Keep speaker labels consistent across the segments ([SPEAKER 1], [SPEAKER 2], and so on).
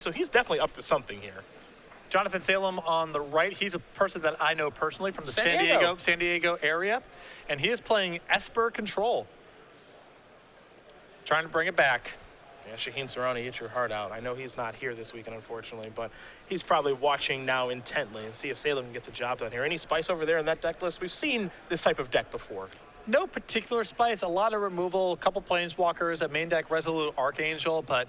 [SPEAKER 1] So he's definitely up to something here.
[SPEAKER 2] Jonathan Salem on the right. He's a person that I know personally from the San Diego area, and he is playing Esper Control. Trying to bring it back.
[SPEAKER 1] Yeah, Shaheen Sarani, eat your heart out. I know he's not here this weekend, unfortunately, but he's probably watching now intently and see if Salem can get the job done here. Any spice over there in that deck list? We've seen this type of deck before.
[SPEAKER 2] No particular spice, a lot of removal, a couple Planeswalkers, a main deck Resolute Archangel, but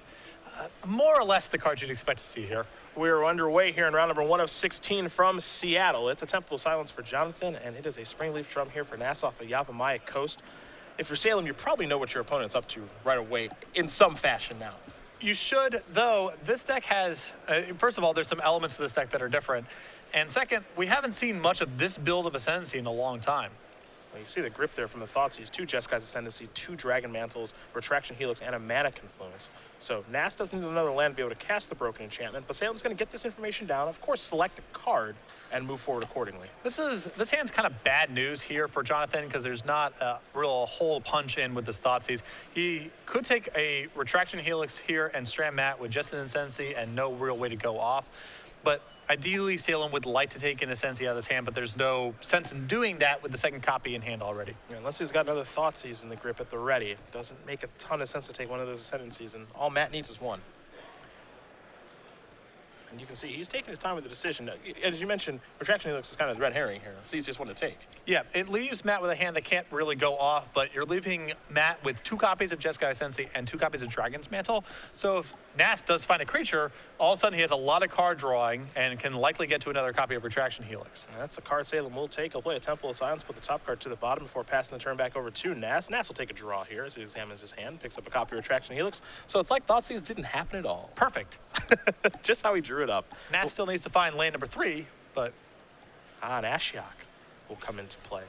[SPEAKER 2] more or less the cards you'd expect to see here.
[SPEAKER 1] We're underway here in round number 1 of 16 from Seattle. It's a Temple of Silence for Jonathan, and it is a Springleaf Drum here for Nass off of Yavimaya Coast. If you're Salem, you probably know what your opponent's up to right away in some fashion now.
[SPEAKER 2] You should, though. This deck has, first of all, there's some elements of this deck that are different. And second, we haven't seen much of this build of Ascendancy in a long time.
[SPEAKER 1] Well, you see the grip there from the Thoughtseize, 2 Jeskai Ascendancy, 2 Dragon Mantles, Retraction Helix, and a Mana Confluence. So Nass doesn't need another land to be able to cast the Broken Enchantment, but Salem's going to get this information down, of course select a card, and move forward accordingly.
[SPEAKER 2] This hand's kind of bad news here for Jonathan because there's not a real hole punch in with this Thoughtseize. He could take a Retraction Helix here and Strand Mat with just an Ascendancy and no real way to go off. But ideally, Salem would like to take an Ascendancy out of his hand, but there's no sense in doing that with the second copy in hand already.
[SPEAKER 1] Yeah, unless he's got another Thoughtseize in the grip at the ready. It doesn't make a ton of sense to take one of those Ascendancies, and all Matt needs is one. And you can see he's taking his time with the decision. As you mentioned, Retraction Helix is kind of the red herring here. It's the easiest one to take.
[SPEAKER 2] Yeah, it leaves Matt with a hand that can't really go off, but you're leaving Matt with 2 copies of Jeskai Ascendancy and 2 copies of Dragon's Mantle. So if Nass does find a creature, all of a sudden he has a lot of card drawing and can likely get to another copy of Retraction Helix.
[SPEAKER 1] And that's the card Salem will take. He'll play a Temple of Silence, put the top card to the bottom before passing the turn back over to Nass. Nass will take a draw here as he examines his hand, picks up a copy of Retraction Helix. So it's like Thoughtseize didn't happen at all.
[SPEAKER 2] Perfect.
[SPEAKER 1] Just how he drew it up.
[SPEAKER 2] Nass still needs to find land number 3, but...
[SPEAKER 1] and Ashiok will come into play.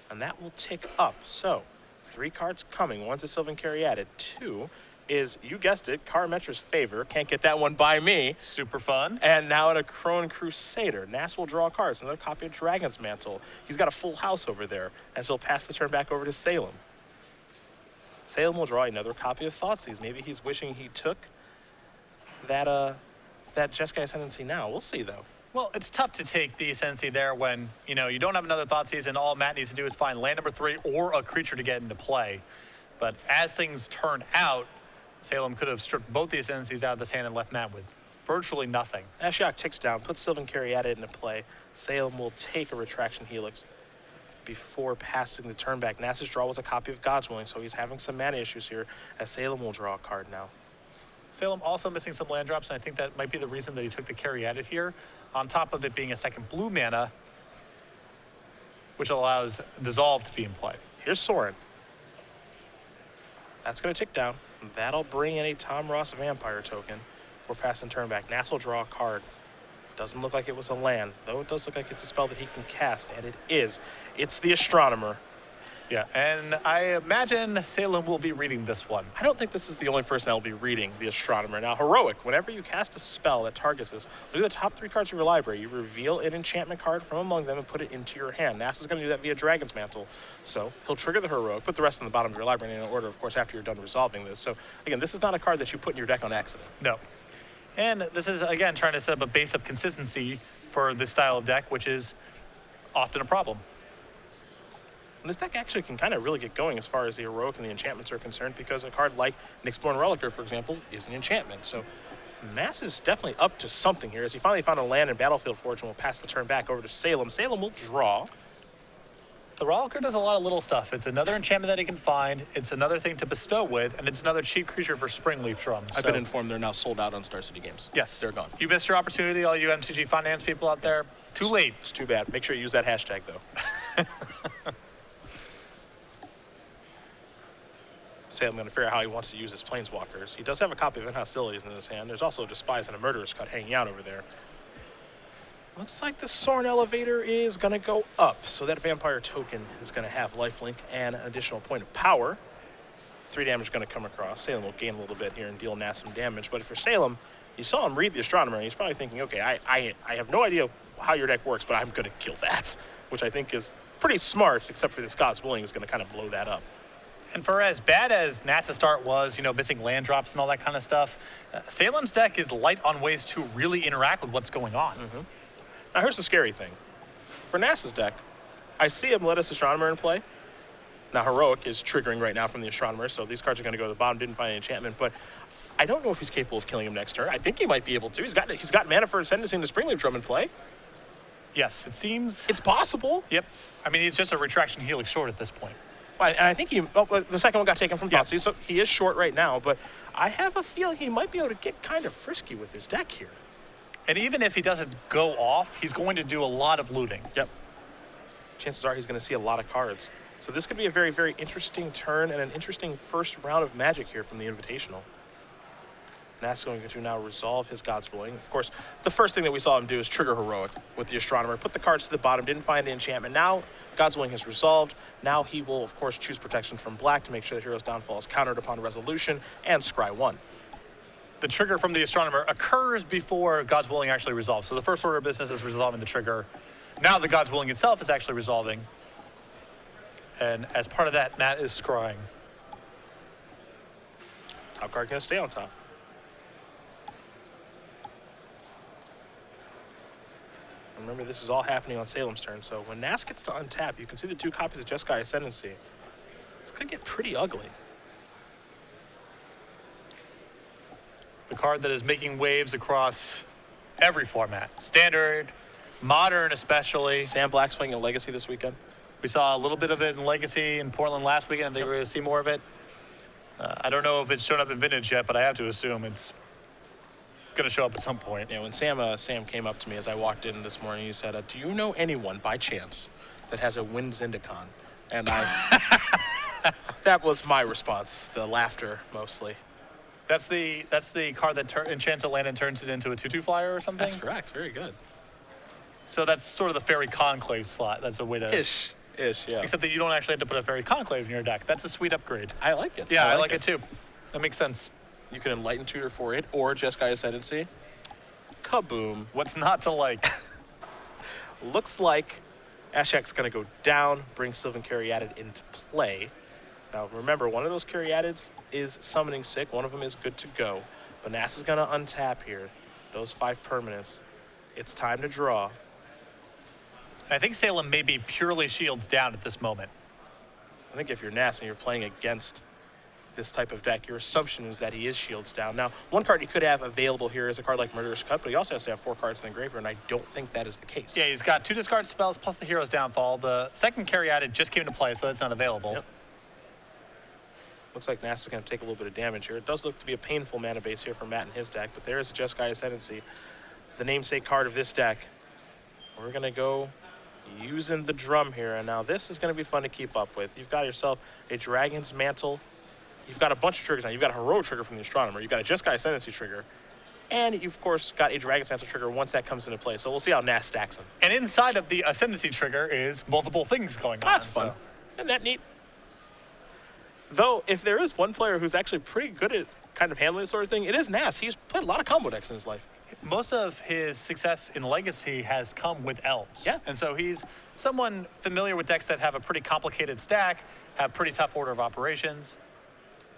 [SPEAKER 1] And that will tick up. So 3 cards coming. 1's a Sylvan Caryatid. 2 is, you guessed it, Karametra's Favor. Can't get that one by me.
[SPEAKER 2] Super fun.
[SPEAKER 1] And now in a Crone Crusader. Nass will draw cards. Another copy of Dragon's Mantle. He's got a full house over there. And so he'll pass the turn back over to Salem. Salem will draw another copy of Thoughtseize. Maybe he's wishing he took that Jeskai Ascendancy now. We'll see, though.
[SPEAKER 2] Well, it's tough to take the Ascendancy there when, you don't have another Thoughtseize and all Matt needs to do is find land number 3 or a creature to get into play. But as things turn out, Salem could have stripped both the Ascendancies out of this hand and left Matt with virtually nothing.
[SPEAKER 1] Ashiok ticks down, puts Sylvan Caryatid into play. Salem will take a Retraction Helix before passing the turn back. Nass's draw was a copy of God's Willing, so he's having some mana issues here as Salem will draw a card now.
[SPEAKER 2] Salem also missing some land drops, and I think that might be the reason that he took the Caryatid here, on top of it being a second blue mana, which allows Dissolve to be in play.
[SPEAKER 1] Here's Sorin. That's going to tick down. That'll bring in a Tom Ross Vampire token for passing turn back. Nass will draw a card. Doesn't look like it was a land, though it does look like it's a spell that he can cast, and it is. It's the Astronomer.
[SPEAKER 2] Yeah, and I imagine Salem will be reading this one.
[SPEAKER 1] I don't think this is the only person that will be reading the Astronomer. Now, Heroic, whenever you cast a spell that targets this, look at the top 3 cards of your library. You reveal an enchantment card from among them and put it into your hand. Nass is going to do that via Dragon's Mantle. So he'll trigger the Heroic, put the rest on the bottom of your library in order, of course, after you're done resolving this. So, again, this is not a card that you put in your deck on accident.
[SPEAKER 2] No. And this is, again, trying to set up a base of consistency for this style of deck, which is often a problem.
[SPEAKER 1] And this deck actually can kind of really get going as far as the Heroic and the enchantments are concerned, because a card like Nyxborn Reliquer, for example, is an enchantment. So Nass is definitely up to something here as he finally found a land in Battlefield Forge and will pass the turn back over to Salem. Salem will draw.
[SPEAKER 2] The Reliquer does a lot of little stuff. It's another enchantment that he can find, it's another thing to bestow with, and it's another cheap creature for Springleaf Drum.
[SPEAKER 1] I've been informed they're now sold out on Star City Games.
[SPEAKER 2] Yes.
[SPEAKER 1] They're gone.
[SPEAKER 2] You missed your opportunity, all you MTG finance people out there. Too late.
[SPEAKER 1] It's too bad. Make sure you use that hashtag, though. Salem going to figure out how he wants to use his Planeswalkers. He does have a copy of Hostilities in his hand. There's also a Despise and a Murderous Cut hanging out over there. Looks like the Sorin Elevator is going to go up, so that Vampire token is going to have lifelink and an additional point of power. 3 damage going to come across. Salem will gain a little bit here and deal Nass some damage, but for Salem, you saw him read the Astronomer, and he's probably thinking, okay, I have no idea how your deck works, but I'm going to kill that, which I think is pretty smart, except for this God's Willing is going to kind of blow that up.
[SPEAKER 2] And for as bad as Nass's start was, missing land drops and all that kind of stuff, Salem's deck is light on ways to really interact with what's going on.
[SPEAKER 1] Now here's the scary thing. For Nass's deck, I see him let us Astronomer in play. Now Heroic is triggering right now from the Astronomer, so these cards are going to go to the bottom. Didn't find an enchantment, but I don't know if he's capable of killing him next turn. I think he might be able to. He's got mana for Ascendancy and the Springleaf Drum in play.
[SPEAKER 2] Yes, it seems.
[SPEAKER 1] It's possible.
[SPEAKER 2] Yep. I mean, he's just a Retraction Helix short at this point.
[SPEAKER 1] And I think the second one got taken from Thoughtseize, so he is short right now, but I have a feeling he might be able to get kind of frisky with his deck here.
[SPEAKER 2] And even if he doesn't go off, he's going to do a lot of looting.
[SPEAKER 1] Yep. Chances are he's going to see a lot of cards. So this could be a very, very interesting turn and an interesting first round of Magic here from the Invitational. Nass is going to now resolve his God's Willing. Of course, the first thing that we saw him do is trigger Heroic with the Astronomer, put the cards to the bottom, didn't find an enchantment. Now God's Willing has resolved. Now he will, of course, choose protection from black to make sure that Hero's Downfall is countered upon resolution and scry 1.
[SPEAKER 2] The trigger from the Astronomer occurs before God's Willing actually resolves. So the first order of business is resolving the trigger. Now the God's Willing itself is actually resolving. And as part of that, Matt is scrying.
[SPEAKER 1] Top card going to stay on top. Remember, this is all happening on Salem's turn, so when Nass gets to untap, you can see the 2 copies of Jeskai Ascendancy. This could get pretty ugly.
[SPEAKER 2] The card that is making waves across every format. Standard, Modern especially.
[SPEAKER 1] Sam Black's playing in Legacy this weekend.
[SPEAKER 2] We saw a little bit of it in Legacy in Portland last weekend. I think we're going to see more of it. I don't know if it's shown up in Vintage yet, but I have to assume it's going to show up at some point.
[SPEAKER 1] Yeah, when Sam came up to me as I walked in this morning, he said, do you know anyone by chance that has a Wind Zendikon? And that was my response, the laughter mostly.
[SPEAKER 2] That's the card that enchants a land and turns it into a 2/2 flyer or something?
[SPEAKER 1] That's correct, very good.
[SPEAKER 2] So that's sort of the Fairy Conclave slot. That's a way to...
[SPEAKER 1] Ish, yeah.
[SPEAKER 2] Except that you don't actually have to put a Fairy Conclave in your deck. That's a sweet upgrade.
[SPEAKER 1] I like it.
[SPEAKER 2] Yeah, I like it too. That makes sense.
[SPEAKER 1] You can Enlighten Tutor for it, or Jeskai Ascendancy. Kaboom.
[SPEAKER 2] What's not to like?
[SPEAKER 1] Looks like Ashek's going to go down, bring Sylvan Caryatid into play. Now, remember, one of those Caryatids is Summoning Sick. One of them is good to go. But Nass is going to untap here. Those 5 permanents. It's time to draw.
[SPEAKER 2] I think Salem may be purely shields down at this moment.
[SPEAKER 1] I think if you're Nass and you're playing against this type of deck, your assumption is that he is shields down. Now, one card he could have available here is a card like Murderous Cut, but he also has to have 4 cards in the graveyard, and I don't think that is the case.
[SPEAKER 2] Yeah, he's got 2 discard spells plus the Hero's Downfall. The second Caryatid just came into play, so that's not available.
[SPEAKER 1] Yep. Looks like Nass is going to take a little bit of damage here. It does look to be a painful mana base here for Matt and his deck, but there is a Jeskai Ascendancy, the namesake card of this deck. We're going to go using the drum here, and now this is going to be fun to keep up with. You've got yourself a Dragon's Mantle. You've got a bunch of triggers now. You've got a Heroic trigger from the Astronomer. You've got a Jeskai Ascendancy trigger. And you've, of course, got a Dragon's Mantle trigger once that comes into play. So we'll see how Nass stacks them.
[SPEAKER 2] And inside of the Ascendancy trigger is multiple things going on.
[SPEAKER 1] That's fun. Isn't that neat? Though, if there is one player who's actually pretty good at kind of handling this sort of thing, it is Nass. He's played a lot of combo decks in his life.
[SPEAKER 2] Most of his success in Legacy has come with elves.
[SPEAKER 1] Yeah.
[SPEAKER 2] And so he's someone familiar with decks that have a pretty complicated stack, have pretty tough order of operations.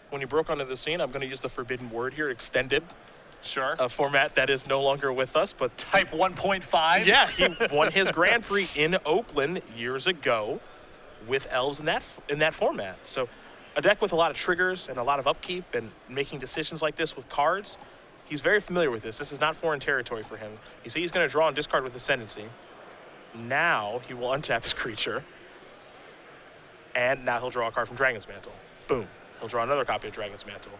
[SPEAKER 1] When you broke onto the scene, I'm going to use the forbidden word here, extended.
[SPEAKER 2] Sure.
[SPEAKER 1] A format that is no longer with us, but
[SPEAKER 2] Type 1.5?
[SPEAKER 1] yeah, he won his Grand Prix in Oakland years ago with elves in that format. So a deck with a lot of triggers and a lot of upkeep and making decisions like this with cards, he's very familiar with this. This is not foreign territory for him. You see he's going to draw and discard with Ascendancy. Now he will untap his creature. And now he'll draw a card from Dragon's Mantle. Boom. He'll draw another copy of Dragon's Mantle.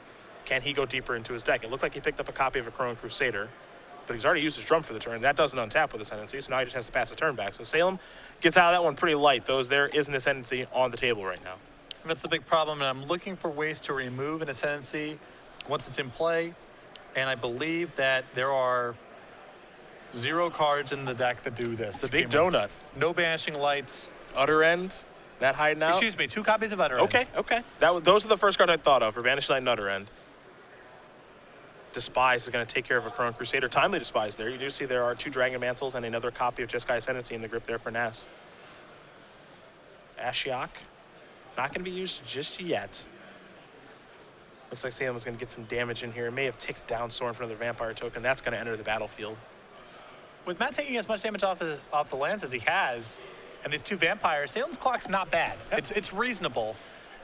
[SPEAKER 1] Can he go deeper into his deck? It looked like he picked up a copy of a Crone Crusader, but he's already used his drum for the turn. That doesn't untap with Ascendancy, so now he just has to pass the turn back. So Salem gets out of that one pretty light. There is an Ascendancy on the table right now.
[SPEAKER 2] That's the big problem, and I'm looking for ways to remove an Ascendancy once it's in play, and I believe that there are 0 cards in the deck that do this.
[SPEAKER 1] The big donut.
[SPEAKER 2] No Banishing Lights.
[SPEAKER 1] Utter End, that hiding out.
[SPEAKER 2] Excuse me, 2 copies of Utter End.
[SPEAKER 1] Okay. Those are the first cards I thought of for Banished Light and Utter End. Despise is going to take care of a Crone Crusader. Timely Despise there. You do see there are 2 Dragon Mantles and another copy of Jeskai Ascendancy in the grip there for Nass. Ashiok Not going to be used just yet. Looks like Salem is going to get some damage in here. May have ticked down Soren for another vampire token. That's going to enter the battlefield.
[SPEAKER 2] With Matt taking as much damage off the lands as he has, and these 2 vampires, Salem's clock's not bad.
[SPEAKER 1] Yep.
[SPEAKER 2] It's reasonable,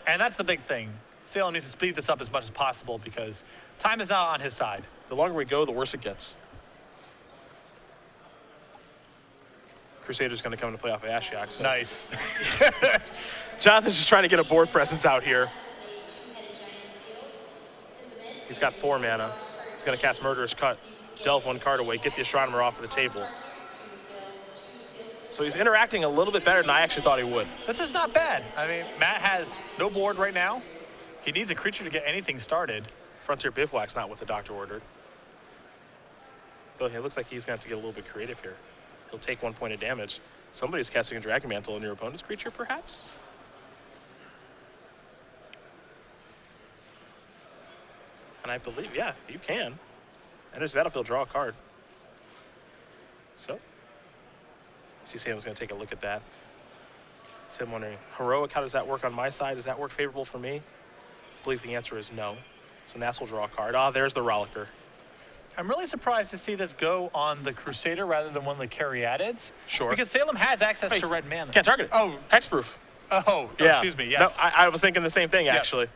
[SPEAKER 2] and that's the big thing. Salem needs to speed this up as much as possible because time is not on his side.
[SPEAKER 1] The longer we go, the worse it gets. Crusader's going to come into play off of Ashiok. So.
[SPEAKER 2] Nice.
[SPEAKER 1] Jonathan's just trying to get a board presence out here. He's got 4 mana. He's going to cast Murderous Cut, delve 1 card away, get the Astronomer off of the table. So he's interacting a little bit better than I actually thought he would.
[SPEAKER 2] This is not bad. I mean, Matt has no board right now. He needs a creature to get anything started.
[SPEAKER 1] Frontier Bivouac's not what the doctor ordered. So it looks like he's going to have to get a little bit creative here. He'll take 1 point of damage. Somebody's casting a Dragon Mantle on your opponent's creature, perhaps? And I believe, yeah, you can. Enters the battlefield, draw a card. So, see Sam's going to take a look at that. So I'm wondering, Heroic, how does that work on my side? Does that work favorable for me? I believe the answer is no. So Nass will draw a card. Ah, there's the Rollicker.
[SPEAKER 2] I'm really surprised to see this go on the Crusader rather than one of the Caryatids.
[SPEAKER 1] Sure.
[SPEAKER 2] Because Salem has access to red mana.
[SPEAKER 1] Can't target it.
[SPEAKER 2] Oh.
[SPEAKER 1] Hexproof.
[SPEAKER 2] Oh,
[SPEAKER 1] Yeah.
[SPEAKER 2] excuse me, yes.
[SPEAKER 1] No, I was thinking the same thing,
[SPEAKER 2] Yes.
[SPEAKER 1] actually.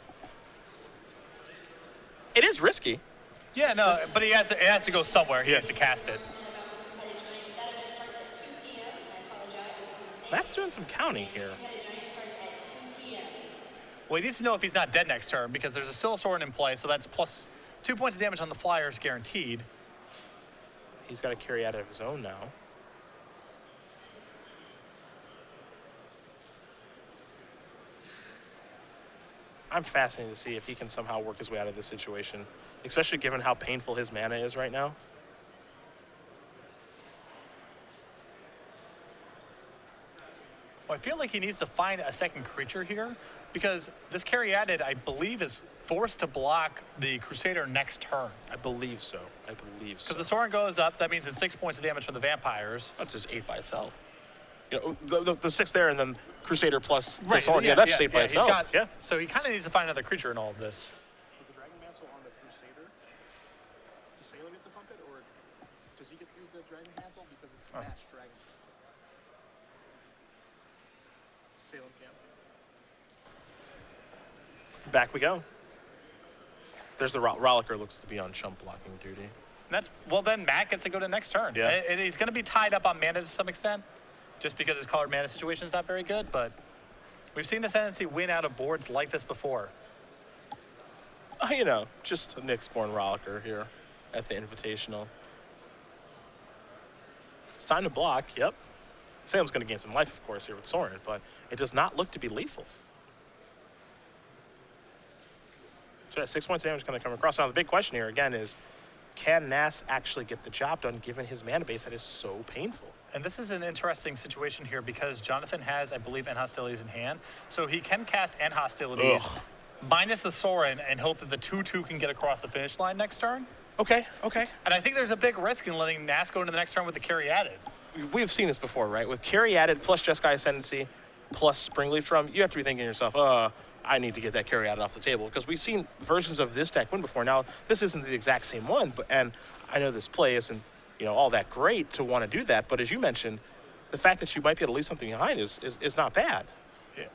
[SPEAKER 1] It is risky.
[SPEAKER 2] Yeah, no, but it has to go somewhere. He has to cast it.
[SPEAKER 1] Matt's doing some counting here.
[SPEAKER 2] Well, he needs to know if he's not dead next turn because there's still a Sorin in play, so that's plus 2 points of damage on the Flyers guaranteed.
[SPEAKER 1] He's got to carry out of his own now. I'm fascinated to see if he can somehow work his way out of this situation, especially given how painful his mana is right now.
[SPEAKER 2] Well, I feel like he needs to find a second creature here because this Caryatid, I believe, is forced to block the Crusader next turn.
[SPEAKER 1] I believe so. I believe so.
[SPEAKER 2] Because the Sorin goes up, that means it's 6 points of damage from the vampires.
[SPEAKER 1] That's just 8 by itself. You know, the 6 there and then Crusader plus the Sorin. Yeah, that's just 8 by itself.
[SPEAKER 2] So he kind of needs to find another creature in all of this.
[SPEAKER 1] With the Dragon Mantle on the Crusader, does Salem get to pump it, or does he get to use the Dragon Mantle because it's matched Dragon? Salem can't. Back we go. There's the Rollicker, looks to be on chump blocking duty.
[SPEAKER 2] And that's, well, then Matt gets to go to next turn.
[SPEAKER 1] Yeah.
[SPEAKER 2] And he's going to be tied up on mana to some extent, just because his colored mana situation is not very good, but we've seen the Ascendancy win out of boards like this before.
[SPEAKER 1] You know, just a Nyxborn Rollicker here at the Invitational. It's time to block, yep. Salem's going to gain some life, of course, here with Sorin, but it does not look to be lethal. So that 6 points of damage is going to come across. Now, the big question here, again, is can Nass actually get the job done given his mana base that is so painful?
[SPEAKER 2] And this is an interesting situation here because Jonathan has, I believe, End Hostilities in hand. So he can cast End Hostilities minus the Sorin and hope that the 2/2 can get across the finish line next turn.
[SPEAKER 1] Okay.
[SPEAKER 2] And I think there's a big risk in letting Nass go into the next turn with the Caryatid.
[SPEAKER 1] We've seen this before, right? With Caryatid plus Jeskai Ascendancy plus Springleaf Drum, you have to be thinking to yourself, I need to get that Caryatid off the table, because we've seen versions of this deck win before. Now, this isn't the exact same one, and I know this play isn't, all that great to want to do that, but as you mentioned, the fact that you might be able to leave something behind is not bad.
[SPEAKER 2] Yeah.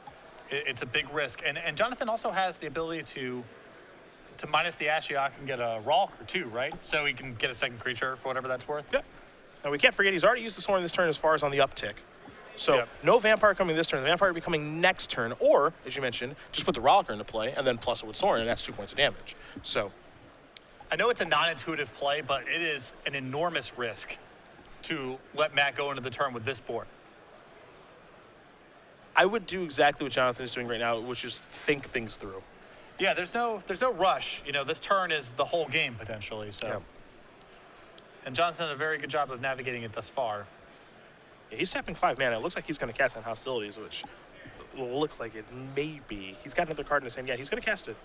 [SPEAKER 2] It's a big risk. And Jonathan also has the ability to minus the Ashiok and get a Rollicker too, right? So he can get a second creature for whatever that's worth.
[SPEAKER 1] Yep. Now, we can't forget he's already used the Sorin this turn as far as on the uptick. So no Vampire coming this turn. The Vampire will be coming next turn, or, as you mentioned, just put the Rollicker into play and then plus it with Sorin, and that's 2 points of damage. So
[SPEAKER 2] I know it's a non-intuitive play, but it is an enormous risk to let Matt go into the turn with this board.
[SPEAKER 1] I would do exactly what Jonathan is doing right now, which is think things through.
[SPEAKER 2] Yeah, there's no rush. This turn is the whole game potentially. So,
[SPEAKER 1] Yeah.
[SPEAKER 2] And Jonathan did a very good job of navigating it thus far.
[SPEAKER 1] Yeah, he's tapping 5 mana. It looks like he's going to cast on Hostilities, which looks like it may be. He's got another card in his hand. Yeah, he's going to cast it.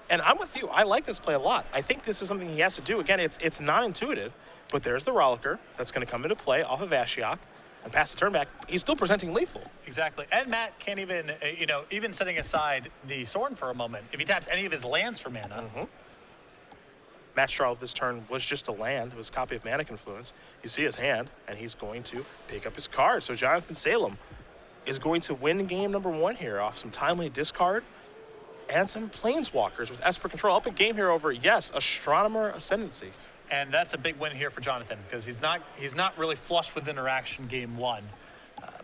[SPEAKER 1] And I'm with you. I like this play a lot. I think this is something he has to do. Again, it's non-intuitive, but there's the Rollicker that's going to come into play off of Ashiok. and past the turn back, he's still presenting lethal.
[SPEAKER 2] Exactly. And Matt can't even, even setting aside the Sorin for a moment, if he taps any of his lands for mana,
[SPEAKER 1] Matt's draw this turn was just a land. It was a copy of Mana Confluence. You see his hand, and he's going to pick up his card. So Jonathan Salem is going to win game number 1 here off some timely discard and some Planeswalkers with Esper Control. Up a game here over, yes, Astronomer Ascendancy.
[SPEAKER 2] and that's a big win here for Jonathan because he's not really flush with interaction game 1.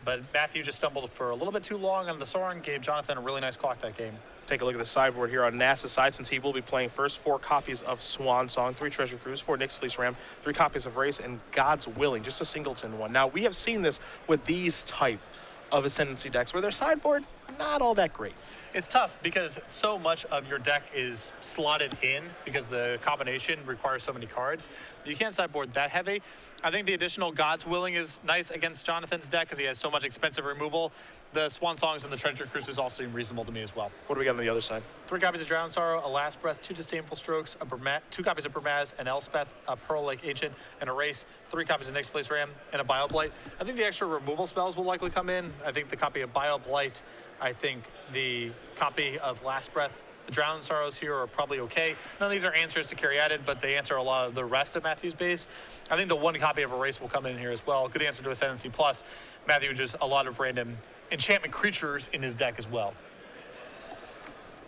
[SPEAKER 2] But Matthew just stumbled for a little bit too long on the Sorin, gave Jonathan a really nice clock that game.
[SPEAKER 1] Take a look at the sideboard here on Nass's side, since he will be playing first. 4 copies of Swan Song, 3 Treasure Cruise, 4 Nyx Fleece Ram, 3 copies of Race, and God's Willing, just a singleton one. Now, we have seen this with these type of Ascendancy decks where their sideboard, not all that great.
[SPEAKER 2] It's tough because so much of your deck is slotted in because the combination requires so many cards. You can't sideboard that heavy. I think the additional God's Willing is nice against Jonathan's deck because he has so much expensive removal. The Swan Songs and the Treasure Cruises also seem reasonable to me as well.
[SPEAKER 1] What do we got on the other side?
[SPEAKER 2] 3 copies of Drowned Sorrow, a Last Breath, 2 Disdainful Strokes, 2 copies of Burmaz, an Elspeth, a Pearl Lake Ancient, and a Race, 3 copies of Nyx Fleece Ram, and a Bioblight. I think the extra removal spells will likely come in. I think the copy of Bioblight, I think the copy of Last Breath, the Drowned Sorrows here are probably okay. None of these are answers to carry added, but they answer a lot of the rest of Matthew's base. I think the 1 copy of Erase will come in here as well. Good answer to Ascendancy. Plus, Matthew just a lot of random enchantment creatures in his deck as well.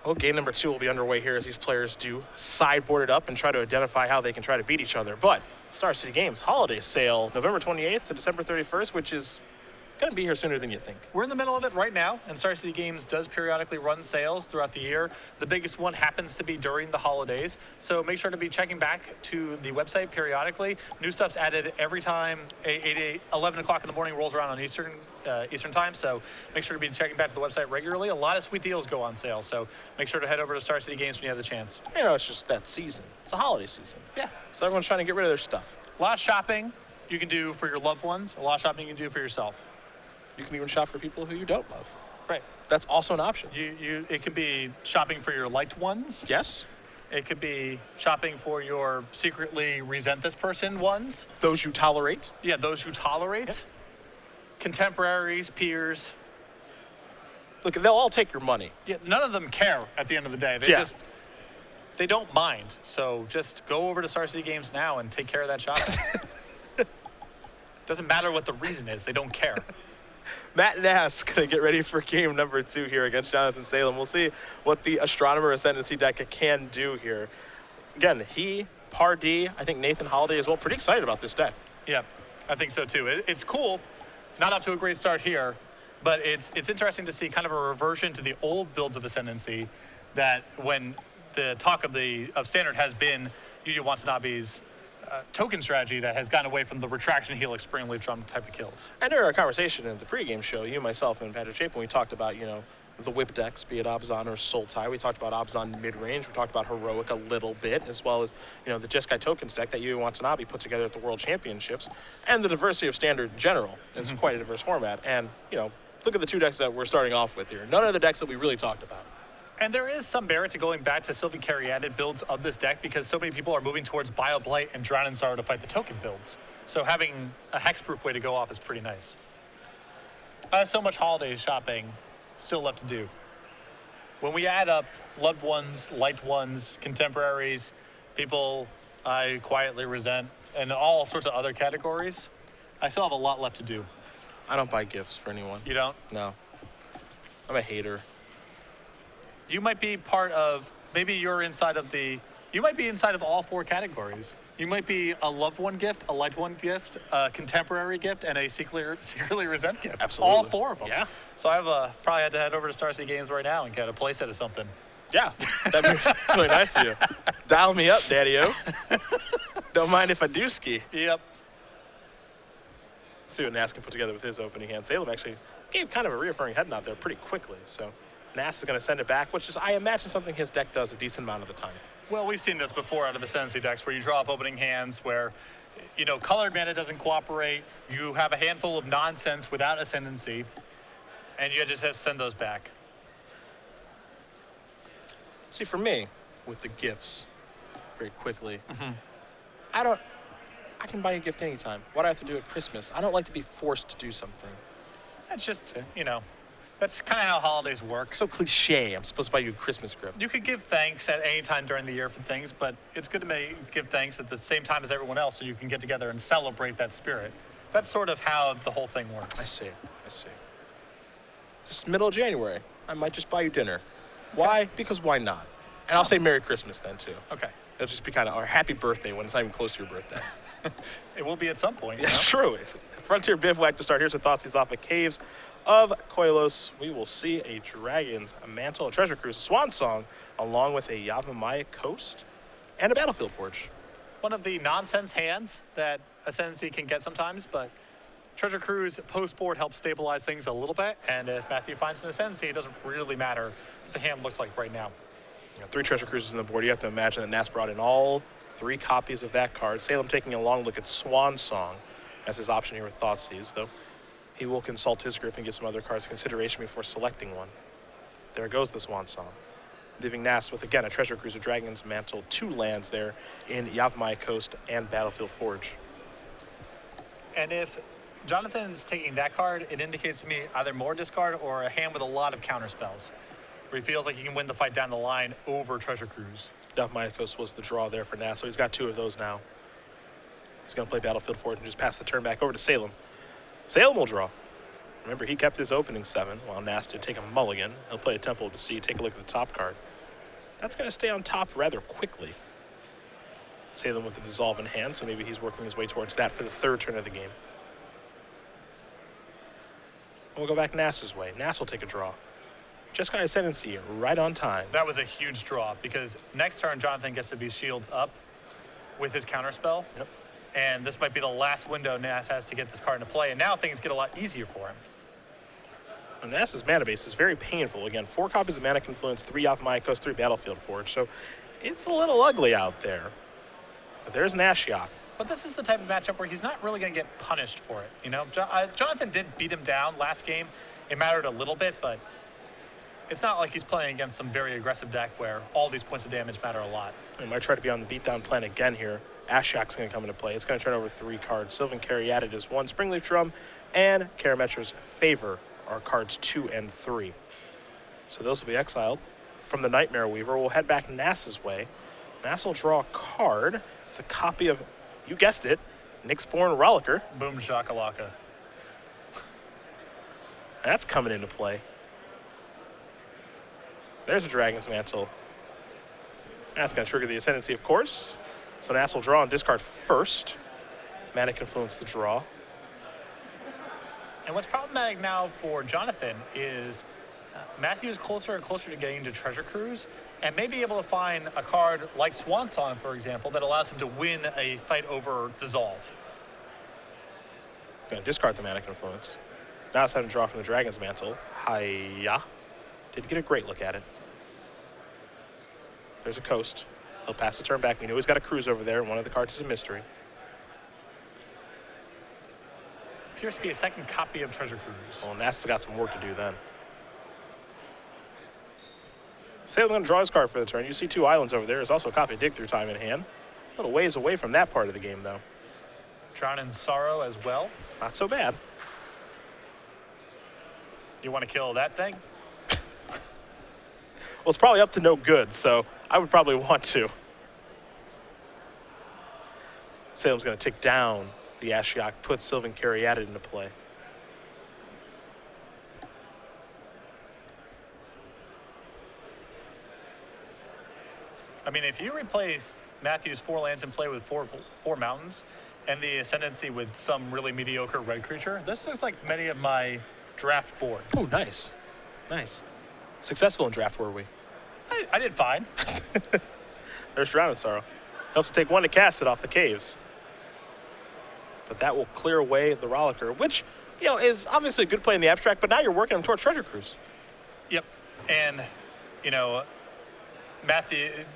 [SPEAKER 1] Well, game number 2 will be underway here as these players do sideboard it up and try to identify how they can try to beat each other. But Star City Games holiday sale, November 28th to December 31st, which is going to be here sooner than you think.
[SPEAKER 2] We're in the middle of it right now, and Star City Games does periodically run sales throughout the year. The biggest one happens to be during the holidays, so make sure to be checking back to the website periodically. New stuff's added every time 11 o'clock in the morning rolls around on Eastern time, so make sure to be checking back to the website regularly. A lot of sweet deals go on sale, so make sure to head over to Star City Games when you have the chance.
[SPEAKER 1] You know, it's just that season. It's a holiday season.
[SPEAKER 2] Yeah.
[SPEAKER 1] So everyone's trying to get rid of their stuff.
[SPEAKER 2] A lot of shopping you can do for your loved ones, a lot of shopping you can do for yourself.
[SPEAKER 1] You can even shop for people who you don't love.
[SPEAKER 2] Right.
[SPEAKER 1] That's also an option.
[SPEAKER 2] It could be shopping for your liked ones.
[SPEAKER 1] Yes.
[SPEAKER 2] It could be shopping for your secretly resent this person ones.
[SPEAKER 1] Those you tolerate.
[SPEAKER 2] Yeah, those who tolerate.
[SPEAKER 1] Yep.
[SPEAKER 2] Contemporaries, peers.
[SPEAKER 1] Look, they'll all take your money.
[SPEAKER 2] Yeah, none of them care at the end of the day. They don't mind. So just go over to Star City Games now and take care of that shopping. Doesn't matter what the reason is, they don't care.
[SPEAKER 1] Matt Nass going to get ready for game number 2 here against Jonathan Salem. We'll see what the Astronomer Ascendancy deck can do here. Again, he, Pardee, I think Nathan Holiday as well, pretty excited about this deck.
[SPEAKER 2] Yeah, I think so too. It's cool. Not off to a great start here, but it's interesting to see kind of a reversion to the old builds of Ascendancy that when the talk of Standard has been Yu Yu Watanabe's token strategy that has gotten away from the retraction helix spring leaf drum type of kills.
[SPEAKER 1] And during our conversation in the pregame show, you, myself, and Patrick Chapin, we talked about, the whip decks, be it Abzan or Sultai. We talked about Abzan mid-range. We talked about Heroic a little bit, as well as, the Jeskai tokens deck that Yu Watanabe put together at the World Championships, and the diversity of Standard in general. It's quite a diverse format. And, look at the 2 decks that we're starting off with here. None of the decks that we really talked about.
[SPEAKER 2] And there is some merit to going back to Sylvie Caryatid builds of this deck because so many people are moving towards Bioblight and Drowned Sorrow to fight the token builds. So having a hexproof way to go off is pretty nice. So much holiday shopping still left to do. When we add up loved ones, liked ones, contemporaries, people I quietly resent, and all sorts of other categories, I still have a lot left to do.
[SPEAKER 1] I don't buy gifts for anyone.
[SPEAKER 2] You don't?
[SPEAKER 1] No. I'm a hater.
[SPEAKER 2] You might be part of, maybe you're inside of you might be inside of all 4 categories. You might be a loved one gift, a liked one gift, a contemporary gift, and a secretly resent gift.
[SPEAKER 1] Absolutely.
[SPEAKER 2] All 4 of them.
[SPEAKER 1] Yeah.
[SPEAKER 2] So I've probably had to head over to Star City Games right now and get a playset of something.
[SPEAKER 1] Yeah, that'd be really nice of you. Dial me up, Daddy-O. Don't mind if I do ski.
[SPEAKER 2] Yep.
[SPEAKER 1] See what Nass can put together with his opening hand. Salem actually gave kind of a reaffirming head nod there pretty quickly. So Nass is going to send it back, which is, I imagine, something his deck does a decent amount of the time.
[SPEAKER 2] Well, we've seen this before out of Ascendancy decks where you draw up opening hands where, colored mana doesn't cooperate. You have a handful of nonsense without Ascendancy, and you just have to send those back.
[SPEAKER 1] See, for me, with the gifts, very quickly, I I can buy you a gift anytime. Why do I have to do it at Christmas? I don't like to be forced to do something.
[SPEAKER 2] That's just,
[SPEAKER 1] Okay.
[SPEAKER 2] that's kind of how holidays work.
[SPEAKER 1] So cliche. I'm supposed to buy you a Christmas gift.
[SPEAKER 2] You could give thanks at any time during the year for things, but it's good to give thanks at the same time as everyone else so you can get together and celebrate that spirit. That's sort of how the whole thing works.
[SPEAKER 1] I see. Just middle of January. I might just buy you dinner. Why? Because why not? And I'll say Merry Christmas then, too.
[SPEAKER 2] Okay.
[SPEAKER 1] It'll just be kind of our happy birthday when it's not even close to your birthday.
[SPEAKER 2] It will be at some point.
[SPEAKER 1] That's true. Frontier Bivouac to start. Here's some thoughts off of Caves of Koilos. We will see a Dragon's Mantle, a Treasure Cruise, a Swan Song, along with a Yavimaya Coast and a Battlefield Forge.
[SPEAKER 2] One of the nonsense hands that Ascendancy can get sometimes, but Treasure Cruise post-board helps stabilize things a little bit, and if Matthew finds an Ascendancy, it doesn't really matter what the hand looks like right now.
[SPEAKER 1] 3 Treasure Cruises on the board. You have to imagine that Nass brought in all 3 copies of that card. Salem taking a long look at Swan Song as his option here with Thoughtseize, though he will consult his grip and get some other cards consideration before selecting one. There goes the Swan Song, leaving Nass with, again, a Treasure Cruise, a Dragon's Mantle, 2 lands there in Yavimaya Coast and Battlefield Forge.
[SPEAKER 2] And if Jonathan's taking that card, it indicates to me either more discard or a hand with a lot of counter spells, where he feels like he can win the fight down the line over Treasure Cruise.
[SPEAKER 1] Yavimaya Coast was the draw there for Nass, so he's got 2 of those now. He's going to play Battlefield Forge and just pass the turn back over to Salem. Salem will draw. Remember, he kept his opening 7 while Nass did take a mulligan. He'll play a Temple to see. Take a look at the top card. That's going to stay on top rather quickly. Salem with the Dissolve in hand, so maybe he's working his way towards that for the 3rd turn of the game. We'll go back Nass's way. Nass will take a draw. Just got Ascendancy right on time.
[SPEAKER 2] That was a huge draw because next turn Jonathan gets to be shields up with his counterspell.
[SPEAKER 1] Yep.
[SPEAKER 2] And this might be the last window Nass has to get this card into play, and now things get a lot easier for him.
[SPEAKER 1] And Nass's mana base is very painful. Again, 4 copies of Mana Confluence, 3 Yavimaya Coast, 3 Battlefield Forge. So it's a little ugly out there. But there's Ashiok.
[SPEAKER 2] But this is the type of matchup where he's not really going to get punished for it. Jonathan did beat him down last game. It mattered a little bit, but it's not like he's playing against some very aggressive deck where all these points of damage matter a lot.
[SPEAKER 1] He might try to be on the beatdown plan again here. Ashiok's going to come into play. It's going to turn over 3 cards. Sylvan Caryatid is 1. Springleaf Drum and Karametra's Favor are cards 2 and 3. So those will be exiled. From the Nightmare Weaver, we'll head back Nass's way. Nass will draw a card. It's a copy of, you guessed it, Nyxborn Rollicker.
[SPEAKER 2] Boom shakalaka.
[SPEAKER 1] That's coming into play. There's a Dragon's Mantle. That's going to trigger the Ascendancy, of course. So Nass will draw and discard first. Mana Confluence the draw.
[SPEAKER 2] And what's problematic now for Jonathan is Matthew is closer and closer to getting to Treasure Cruise and may be able to find a card like Swan Song, for example, that allows him to win a fight over Dissolve.
[SPEAKER 1] Going to discard the Mana Confluence. Now it's time to draw from the Dragon's Mantle. Hiya. Didn't get a great look at it. There's a Coast. He'll pass the turn back. We know he's got a Cruise over there, and one of the cards is a mystery.
[SPEAKER 2] Appears to be a second copy of Treasure Cruise.
[SPEAKER 1] Well, Nass has got some work to do then. Salem going to draw his card for the turn. You see 2 islands over there. There's also a copy of Dig Through Time in hand. A little ways away from that part of the game, though.
[SPEAKER 2] Drown in Sorrow as well.
[SPEAKER 1] Not so bad.
[SPEAKER 2] You want to kill that thing?
[SPEAKER 1] Well, it's probably up to no good, so I would probably want to. Salem's going to tick down the Ashiok, put Sylvan Caryatid into play.
[SPEAKER 2] I mean, if you replace Matthew's 4 lands in play with four mountains and the Ascendancy with some really mediocre red creature, this looks like many of my draft boards.
[SPEAKER 1] Oh, nice. Nice. Successful in draft, were we?
[SPEAKER 2] I did fine.
[SPEAKER 1] There's Drown in Sorrow. Helps to take 1 to cast it off the Caves. But that will clear away the Rollicker, which, is obviously a good play in the abstract, but now you're working him towards Treasure Cruise.
[SPEAKER 2] Yep. And,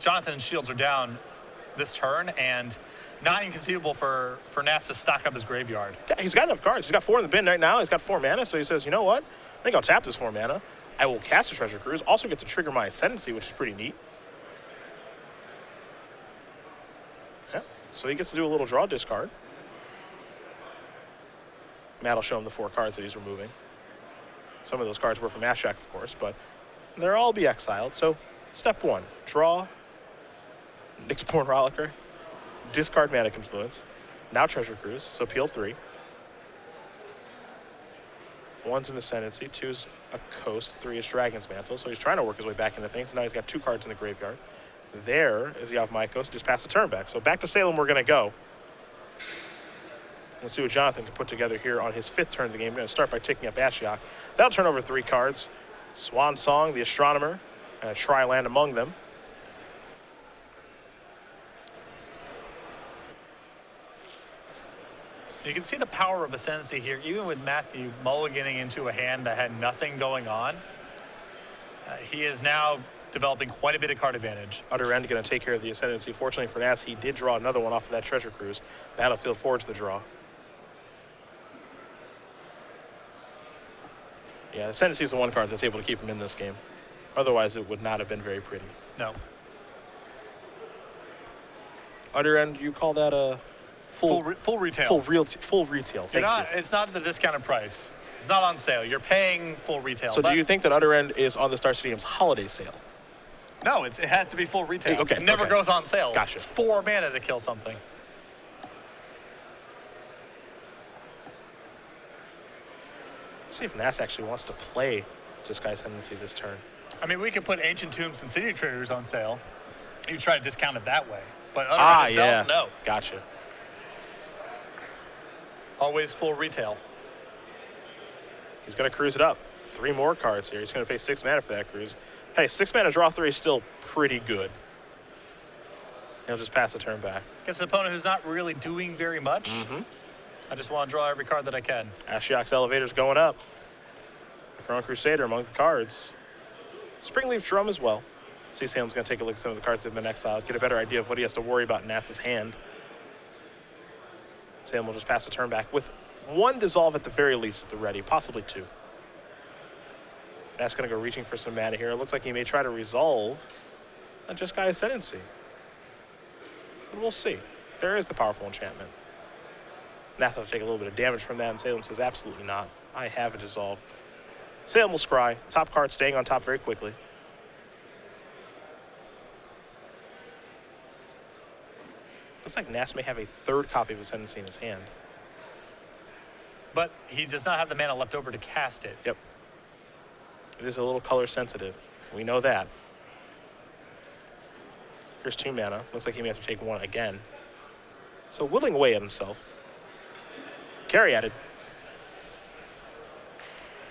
[SPEAKER 2] Jonathan's shields are down this turn, and not inconceivable for Nass to stock up his graveyard.
[SPEAKER 1] Yeah, he's got enough cards. He's got 4 in the bin right now. He's got 4 mana, so he says, you know what? I think I'll tap this 4 mana. I will cast a Treasure Cruise. Also get to trigger my Ascendancy, which is pretty neat. Yeah, so he gets to do a little draw discard. Matt will show him the 4 cards that he's removing. Some of those cards were from Ashok, of course, but they'll all be exiled. So, step 1, draw Nyxborn Rollicker, discard Mana Confluence, now Treasure Cruise, so appeal 3. 1's an Ascendancy, 2's a Coast, 3 is Dragon's Mantle, so he's trying to work his way back into things. Now he's got 2 cards in the graveyard. There is the Yavimaya, just pass the turn back. So back to Salem we're going to go. We'll see what Jonathan can put together here on his 5th turn of the game. We're going to start by taking up Ashiok. That'll turn over 3 cards. Swan Song, the Astronomer, and a Tri-Land among them.
[SPEAKER 2] You can see the power of Ascendancy here, even with Matthew mulliganing into a hand that had nothing going on. He is now developing quite a bit of card advantage.
[SPEAKER 1] Other end going to take care of the Ascendancy. Fortunately for Nass, he did draw another one off of that Treasure Cruise. Battlefield forwards the draw. Yeah, Ascendancy is the one card that's able to keep him in this game. Otherwise, it would not have been very pretty.
[SPEAKER 2] No.
[SPEAKER 1] Other end, you call that a full
[SPEAKER 2] retail.
[SPEAKER 1] Full retail.
[SPEAKER 2] It's not the discounted price. It's not on sale. You're paying full retail.
[SPEAKER 1] So do you think that Other End is on the Star Stadium's holiday sale?
[SPEAKER 2] No, it has to be full retail.
[SPEAKER 1] Okay.
[SPEAKER 2] It never goes on sale.
[SPEAKER 1] Gotcha.
[SPEAKER 2] It's 4 mana to kill something.
[SPEAKER 1] Let's see if Nass actually wants to play Disguise Ascendancy this turn.
[SPEAKER 2] I mean, we could put Ancient Tombs and City Traders on sale. You try to discount it that way. But Other End itself, no.
[SPEAKER 1] Gotcha.
[SPEAKER 2] Always full retail.
[SPEAKER 1] He's going to cruise it up. 3 more cards here. He's going to pay 6 mana for that cruise. Hey, 6 mana draw 3 is still pretty good. He'll just pass the turn back.
[SPEAKER 2] Against an opponent who's not really doing very much. I just want to draw every card that I can.
[SPEAKER 1] Ashiok's Elevator's going up. Throne Crusader among the cards. Springleaf Drum as well. See, Salem's going to take a look at some of the cards that have been exiled, get a better idea of what he has to worry about in Nass's hand. Salem will just pass the turn back with 1 dissolve at the very least at the ready, possibly 2. Nass going to go reaching for some mana here. It looks like he may try to resolve on Disguise Ascendancy. But we'll see. There is the powerful enchantment. Nass will take a little bit of damage from that, and Salem says absolutely not. I have a dissolve. Salem will scry. Top card staying on top very quickly. Looks like Nass may have a 3rd copy of Ascendancy in his hand.
[SPEAKER 2] But he does not have the mana left over to cast it.
[SPEAKER 1] Yep. It is a little color sensitive. We know that. Here's 2 mana. Looks like he may have to take 1 again. So whittling away at himself. Carry added.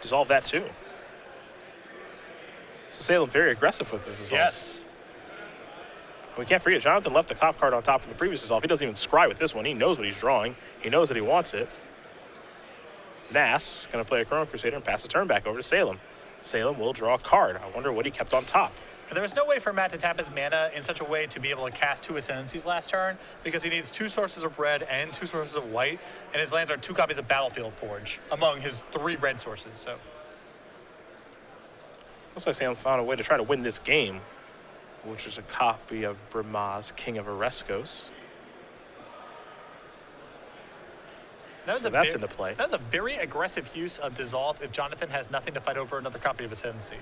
[SPEAKER 1] Dissolve that too. So Salem very aggressive with this dissolve.
[SPEAKER 2] Yes.
[SPEAKER 1] We can't forget, Jonathan left the top card on top of the previous dissolve. He doesn't even scry with this one. He knows what he's drawing. He knows that he wants it. Nass going to play a Chrono Crusader and pass the turn back over to Salem. Salem will draw a card. I wonder what he kept on top.
[SPEAKER 2] There was no way for Matt to tap his mana in such a way to be able to cast 2 Ascendancies last turn because he needs 2 sources of red and 2 sources of white, and his lands are 2 copies of Battlefield Forge among his 3 red sources. So
[SPEAKER 1] looks like Salem found a way to try to win this game, which is a copy of Brimaz, King of Ereskos. So that's into play.
[SPEAKER 2] That was a very aggressive use of Dissolve if Jonathan has nothing to fight over another copy of Ascendancy.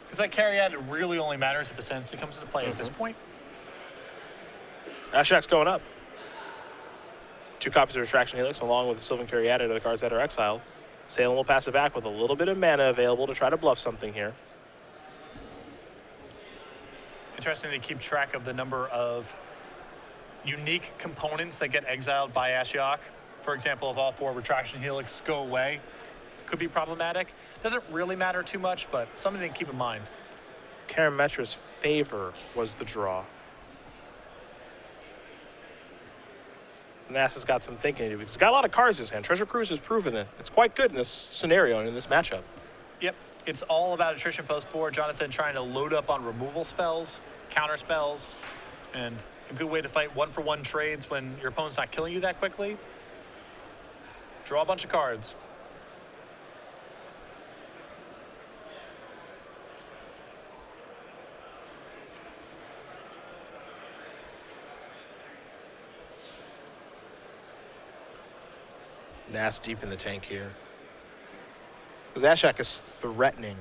[SPEAKER 2] Because that carry added really only matters if Ascendancy comes into play at this point.
[SPEAKER 1] Ashiok's going up. 2 copies of Retraction Helix along with the Sylvan Carry added to the cards that are exiled. Salem will pass it back with a little bit of mana available to try to bluff something here.
[SPEAKER 2] Interesting to keep track of the number of unique components that get exiled by Ashiok. For example, if all 4 Retraction Helix go away, could be problematic. Doesn't really matter too much, but something to keep in mind.
[SPEAKER 1] Karametra's Favor was the draw. Nass has got some thinking to do because he's got a lot of cards in his hand. Treasure Cruise has proven that it's quite good in this scenario and in this matchup.
[SPEAKER 2] Yep, it's all about attrition post board. Jonathan trying to load up on removal spells, counter spells, and a good way to fight 1-for-1 trades when your opponent's not killing you that quickly. Draw a bunch of cards.
[SPEAKER 1] Nass deep in the tank here. Because Ashok is threatening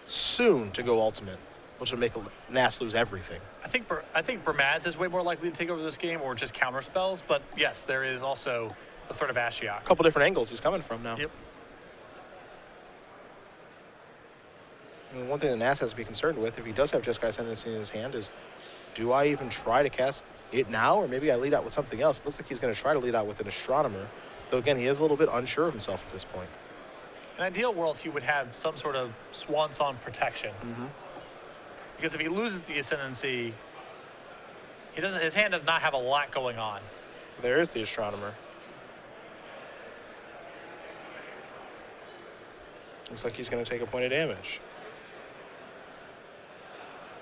[SPEAKER 1] soon to go ultimate, which will make Nass lose everything.
[SPEAKER 2] I think Bermaz is way more likely to take over this game or just counter spells, but yes, there is also the threat of Ashiok.
[SPEAKER 1] A couple different angles he's coming from now.
[SPEAKER 2] Yep.
[SPEAKER 1] And one thing that Nass has to be concerned with, if he does have Jeskai Ascendancy in his hand, is do I even try to cast it now, or maybe I lead out with something else? It looks like he's going to try to lead out with an Astronomer, though again, he is a little bit unsure of himself at this point.
[SPEAKER 2] In an ideal world, he would have some sort of swan song protection. Because if he loses the Ascendancy, his hand does not have a lot going on.
[SPEAKER 1] There is the Astronomer. Looks like he's going to take a point of damage.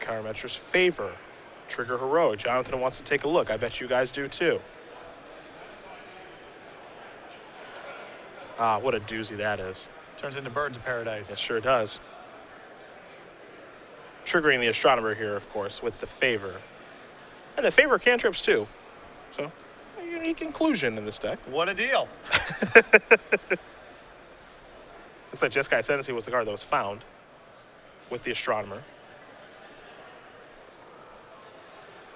[SPEAKER 1] Karametra's Favor. Trigger Heroic. Jonathan wants to take a look. I bet you guys do too. Ah, what a doozy that is.
[SPEAKER 2] Turns into Birds of Paradise.
[SPEAKER 1] It sure does. Triggering the Astronomer here, of course, with the Favor. And the Favor cantrips too. So, a unique inclusion in this deck.
[SPEAKER 2] What a deal.
[SPEAKER 1] Looks like Jeskai Ascendancy was the card that was found with the Astronomer.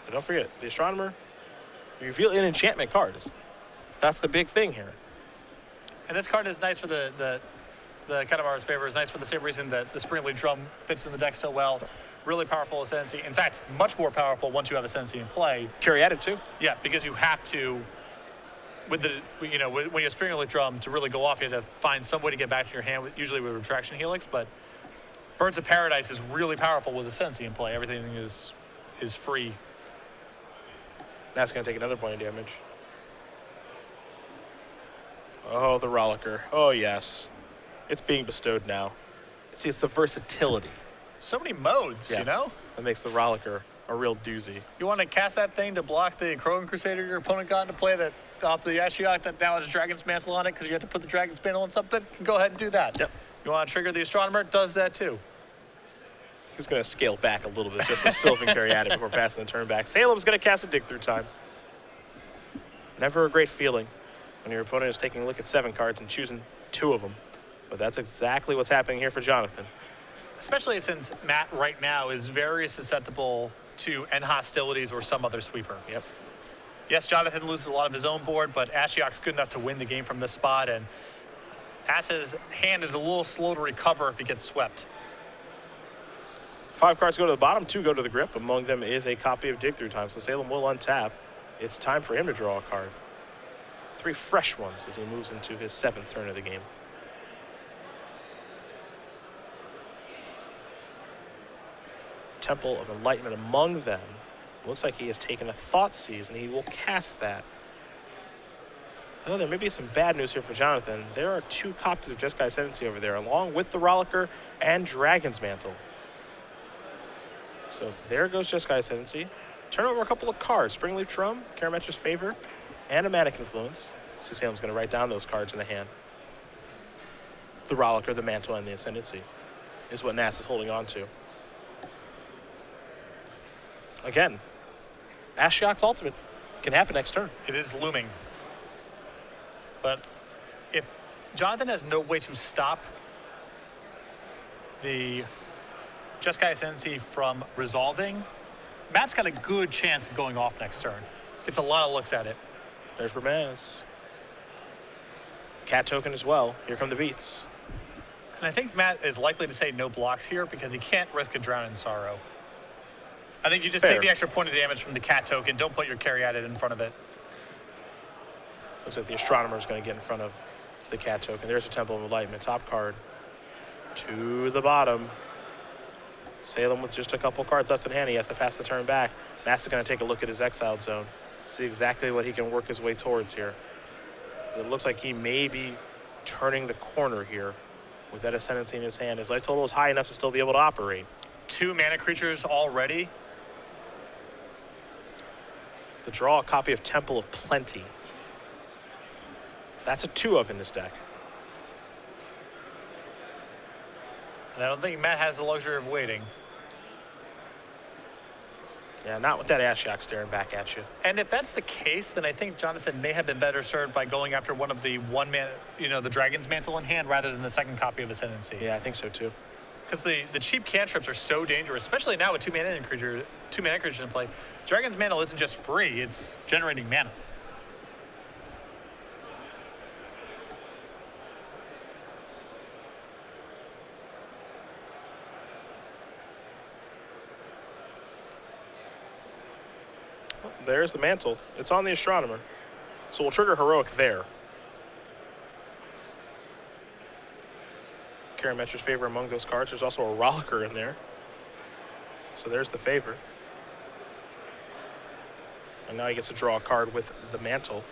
[SPEAKER 1] And don't forget, the Astronomer, you reveal an enchantment card. That's the big thing here.
[SPEAKER 2] And this card is nice for the Katamara's Favor. Is nice for the same reason that the Springly Drum fits in the deck so well. Really powerful Ascendancy. In fact, much more powerful once you have Ascendancy in play.
[SPEAKER 1] Carry added too.
[SPEAKER 2] Yeah, because you have to, when you have Springly Drum to really go off, you have to find some way to get back to your hand, usually with Retraction Helix. But Birds of Paradise is really powerful with Ascendancy in play. Everything is free.
[SPEAKER 1] That's going to take another point of damage. Oh, the Rollicker. Oh, yes. It's being bestowed now. See, it's the versatility.
[SPEAKER 2] So many modes,
[SPEAKER 1] Yes.
[SPEAKER 2] you know?
[SPEAKER 1] That makes the Rollicker a real doozy.
[SPEAKER 2] You want to cast that thing to block the Krogan Crusader your opponent got into play that off the Ashiok that now has a Dragon's Mantle on it because you had to put the Dragon's Mantle on something? Go ahead and do that.
[SPEAKER 1] Yep.
[SPEAKER 2] You want to trigger the Astronomer? Does that too.
[SPEAKER 1] He's going to scale back a little bit just so Sylvan carry added before passing the turn back. Salem's going to cast a Dig Through Time. Never a great feeling when your opponent is taking a look at 7 cards and choosing 2 of them. But that's exactly what's happening here for Jonathan.
[SPEAKER 2] Especially since Matt right now is very susceptible to end hostilities or some other sweeper.
[SPEAKER 1] Yep.
[SPEAKER 2] Yes, Jonathan loses a lot of his own board, but Ashiok's good enough to win the game from this spot, and Ass's hand is a little slow to recover if he gets swept.
[SPEAKER 1] 5 cards go to the bottom, 2 go to the grip. Among them is a copy of Dig Through Time, so Salem will untap. It's time for him to draw a card. 3 fresh ones as he moves into his 7th turn of the game. Temple of Enlightenment among them. Looks like he has taken a Thoughtseize, and he will cast that. I know there may be some bad news here for Jonathan. There are 2 copies of Jeskai Ascendancy over there, along with the Rollicker and Dragon's Mantle. So there goes Jeskai Ascendancy. Turn over a couple of cards. Springleaf Drum, Karametra's Favor, and a Manic Influence. So Salem's going to write down those cards in the hand. The Rollicker, the Mantle, and the Ascendancy is what Nass is holding on to. Again, Ashiok's ultimate can happen next turn.
[SPEAKER 2] It is looming. But if Jonathan has no way to stop the Jeskai Ascendancy from resolving, Matt's got a good chance of going off next turn. Gets a lot of looks at it.
[SPEAKER 1] There's Bermaz. Cat token as well. Here come the beats.
[SPEAKER 2] And I think Matt is likely to say no blocks here because he can't risk a Drown in Sorrow. I think you just
[SPEAKER 1] Fair.
[SPEAKER 2] take the extra point of damage from the cat token. Don't put your carry added in front of it.
[SPEAKER 1] Looks like the Astronomer is going to get in front of the Cat token. There's a Temple of Enlightenment. Top card to the bottom. Salem with just a couple cards left in hand. He has to pass the turn back. Nass is going to take a look at his exiled zone. See exactly what he can work his way towards here. It looks like he may be turning the corner here with that Ascendancy in his hand. His life total is high enough to still be able to operate.
[SPEAKER 2] 2 mana creatures already.
[SPEAKER 1] To draw a copy of Temple of Plenty. That's a 2 of in this deck.
[SPEAKER 2] And I don't think Matt has the luxury of waiting.
[SPEAKER 1] Yeah, not with that Ashiok staring back at you.
[SPEAKER 2] And if that's the case, then I think Jonathan may have been better served by going after one of the one-man, the Dragon's Mantle in hand rather than the second copy of Ascendancy.
[SPEAKER 1] Yeah, I think so too.
[SPEAKER 2] Because the cheap cantrips are so dangerous, especially now with two mana creatures in play. Dragon's Mantle isn't just free, it's generating mana.
[SPEAKER 1] There's the mantle. It's on the Astronomer. So we'll trigger Heroic there. Karametra's favor among those cards. There's also a Rollicker in there. So there's the favor. And now he gets to draw a card with the mantle.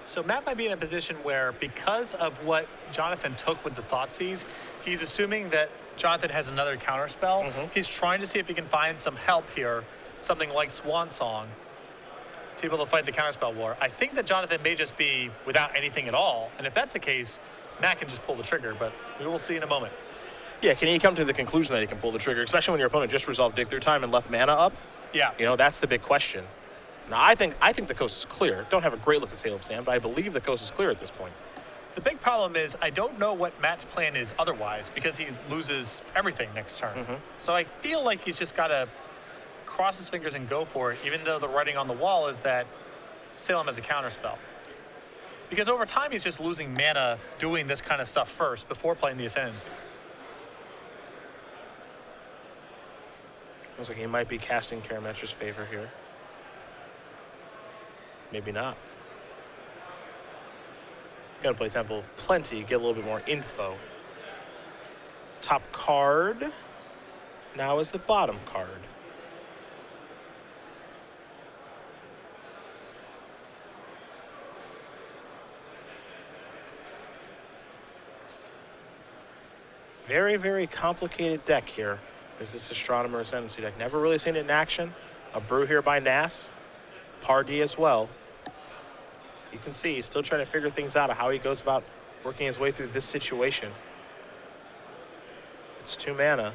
[SPEAKER 2] So Matt might be in a position where, because of what Jonathan took with the Thoughtseize, he's assuming that Jonathan has another counterspell.
[SPEAKER 1] Mm-hmm.
[SPEAKER 2] He's trying to see if he can find some help here, something like Swan Song, to be able to fight the counterspell war. I think that Jonathan may just be without anything at all, and if that's the case, Matt can just pull the trigger, but we will see in a moment.
[SPEAKER 1] Yeah, can he come to the conclusion that he can pull the trigger, especially when your opponent just resolved Dig Through Time and left mana up?
[SPEAKER 2] Yeah.
[SPEAKER 1] That's the big question. Now, I think the coast is clear. Don't have a great look at Salem's hand, but I believe the coast is clear at this point.
[SPEAKER 2] The big problem is I don't know what Matt's plan is otherwise, because he loses everything next turn.
[SPEAKER 1] Mm-hmm.
[SPEAKER 2] So I feel like he's just got to cross his fingers and go for it, even though the writing on the wall is that Salem has a counterspell. Because over time, he's just losing mana doing this kind of stuff first before playing the Ascendancy.
[SPEAKER 1] Looks like he might be casting Karametra's favor here. Maybe not. Gonna play Temple plenty, get a little bit more info. Top card now is the bottom card. Very, very complicated deck here. Is this Astronomer Ascendancy deck? Never really seen it in action. A brew here by Nass. Pardee as well. You can see he's still trying to figure things out of how he goes about working his way through this situation. It's 2 mana.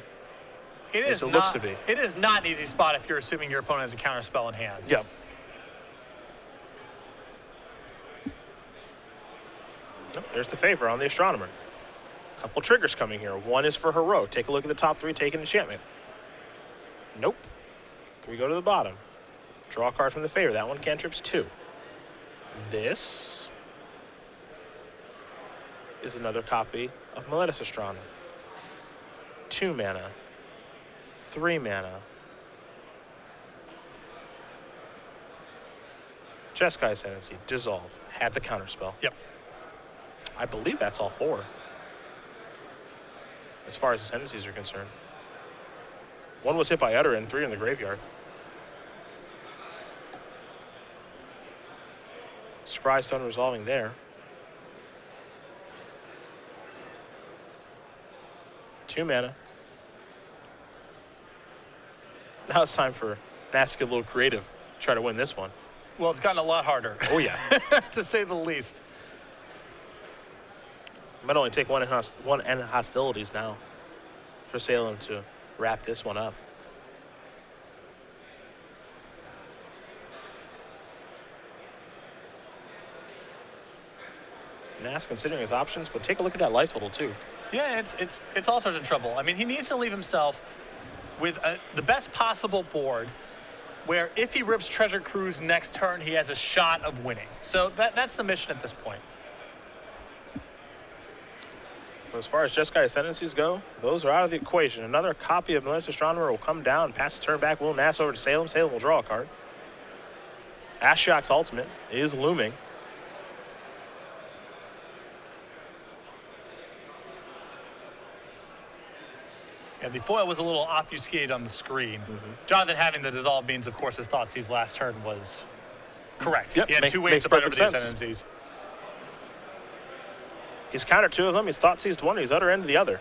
[SPEAKER 2] It is
[SPEAKER 1] it looks to be.
[SPEAKER 2] It is not an easy spot if you're assuming your opponent has a counterspell in hand.
[SPEAKER 1] Yep. Nope, there's the favor on the Astronomer. Couple triggers coming here. One is for Heroic. Take a look at the top 3, take an enchantment. Nope. 3 go to the bottom. Draw a card from the favor. That one cantrips 2. This is another copy of Meletis Astronomer. 2 mana. 3 mana. Jeskai Ascendancy. Dissolve. Had the counterspell.
[SPEAKER 2] Yep.
[SPEAKER 1] I believe that's all 4. As far as Ascendancies are concerned. 1 was hit by Utter and 3 in the graveyard. Scry Stone resolving there. 2 mana. Now it's time for Nass to get a little creative. Try to win this one.
[SPEAKER 2] Well, it's gotten a lot harder.
[SPEAKER 1] Oh, yeah.
[SPEAKER 2] To say the least.
[SPEAKER 1] Might only take one end hostilities now for Salem to wrap this one up. Nass considering his options, but take a look at that life total too.
[SPEAKER 2] Yeah, it's all sorts of trouble. I mean, he needs to leave himself with the best possible board where if he rips Treasure Cruise next turn, he has a shot of winning. So that's the mission at this point.
[SPEAKER 1] As far as Jeskai Ascendancies go, those are out of the equation. Another copy of Meletis Astronomer will come down, pass the turn back, will Nass over to Salem. Salem will draw a card. Ashiok's ultimate is looming.
[SPEAKER 2] Yeah, the foil was a little obfuscated on the screen. Mm-hmm. Jonathan having the Dissolve means, of course, his Thoughtseize last turn was correct.
[SPEAKER 1] Yep,
[SPEAKER 2] he had 2 ways to fight over the Ascendancies.
[SPEAKER 1] He's countered 2 of them. He's Thoughtseized 1. He's Utter End the other.